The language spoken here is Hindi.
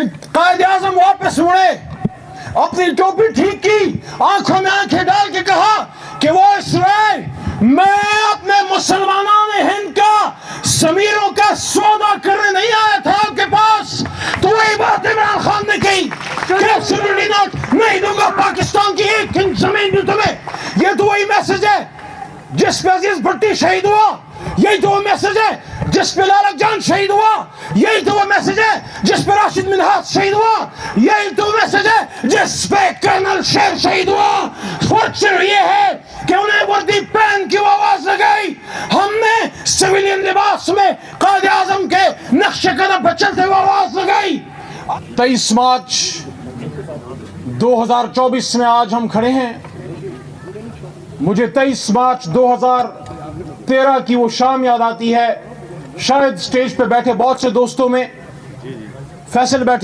कि कायदे आजम वापस मुड़े, अपनी टोपी ठीक की, आंखों में आंखें डाल के कहा कि वो इसराइल, मैं अपने मुसलमानों ने हिंद का समीरों का सौदा करने नहीं आया था आपके पास। तो वही बात इमरान खान ने कही कि सिक्योरिटी नोट नहीं दूंगा पाकिस्तान की एक इंच जमीन भी तुम्हें। ये तो वही मैसेज है जिस पे अजीज भट्टी शहीद हुआ, यही तो वो मैसेज है जिस पे लालक जान शहीद हुआ, यही तो वो मैसेज है जिस पे राशिद मिन्हाज शहीद हुआ, यही तो मैसेज है जिस पे कर्नल शेर शहीद हुआ। फर्क सिर्फ ये है कि उन्हें वर्दी पहन की आवाज लगाई, हमने सिविलियन लिबास में कायदे आजम के नक्शे कदम पर चलते हुए आवाज लगाई। 23 मार्च 2024 में आज हम खड़े हैं। मुझे 23 मार्च 2013 की वो शाम याद आती है। शायद स्टेज पे बैठे बहुत से दोस्तों में फैसल बैठे